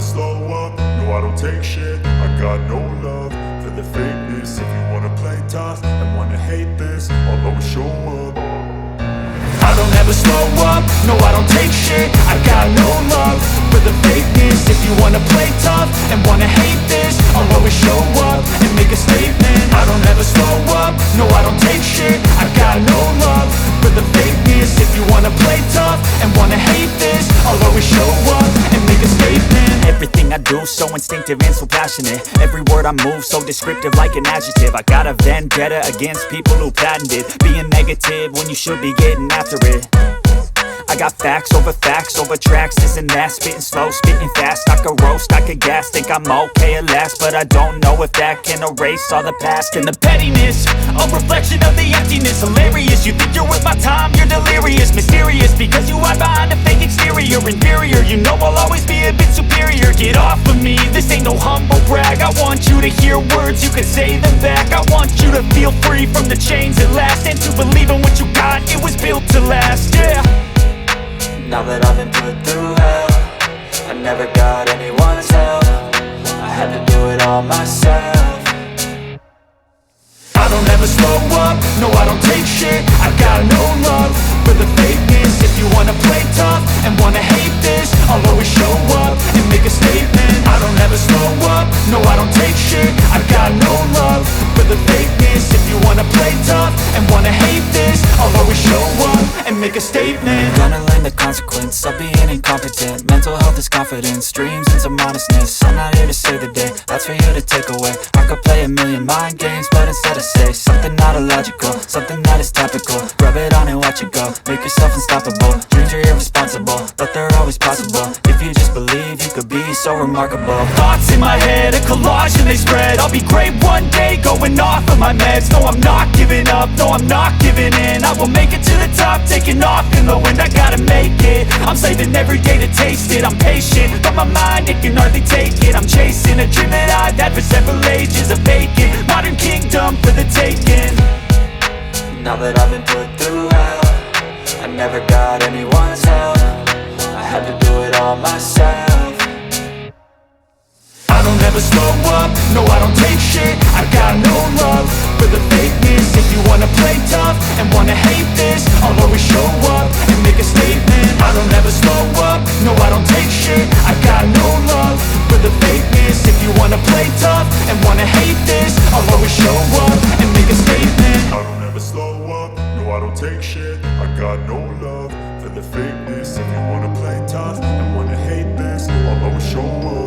slow up, no I don't take shit. I got no love for the fakeness. If you wanna play tough and wanna hate this, I'll always show up. I don't ever slow up, no I don't take shit. I got no love for the fakeness. If you wanna play tough and wanna hate this, I'll always show up and make a statement. I don't ever slow up, no I don't take shit. I got no love for the fakeness. If you wanna play tough and wanna hate this, I'll always show up and make a statement. Everything I do so instinctive and so passionate. Every word I move so descriptive like an adjective. I got a vendetta against people who patented being negative when you should be getting after it. I got facts over tracks, this and that. Spitting slow, spitting fast. I could roast, I could gas. Think I'm okay at last, but I don't know if that can erase all the past. And the pettiness, a reflection of the emptiness. Hilarious, you think you're worth my time, you're delirious. Mysterious, because you hide behind a fake exterior. Inferior, you know I'll always be a bit superior. Get off of me, this ain't no humble brag. I want you to hear words, you can say them back. I want you to feel free from the chains at last, and to believe in what you got, it was built to last, yeah. Now that I've been put through hell, I never got anyone's help. I had to do it all myself. I don't ever slow up, no I don't take shit. I got no love for the fakeness. If you wanna play tough and wanna hate this, I'll always show up and make a statement. I don't ever slow up, no I don't take shit. I got no love for the fakeness. If you wanna play tough and wanna hate this, I'll always show up and make a statement. Gonna learn the consequence of being incompetent. Mental health is confidence, dreams and some honestness. I'm not here to save the day, that's for you to take away. I could play a million mind games, but instead I say something not illogical, something that is topical. Rub it on and watch it go, make yourself unstoppable. Dreams are irresponsible, but they're always possible. If you just believe, you could be so remarkable. Thoughts in my head, a collage and they spread. I'll be great one day, going off of my meds. No, I'm not giving up, no, I'm not giving in. I will make it to the top, taking off in the wind. I gotta make it, I'm saving every day to taste it. I'm patient, but my mind, it can hardly take it. I'm chasing a dream that I've had for several ages. A vacant, modern kingdom for the taking. Now that I've been put through hell, I never got anyone's help. I had to do it all myself. I don't ever slow up, no I don't take shit. I got no love for the fakeness. If you wanna play tough and wanna hate this, I'll always show up and make a statement. I don't ever slow up, no I don't take shit. I got no love for the fakeness. If you wanna play tough and wanna hate this, I'll always show up and make a statement. I don't ever slow up, no I don't take shit. I got no love for the fakeness. If you wanna play tough and wanna hate this, I'll always show up.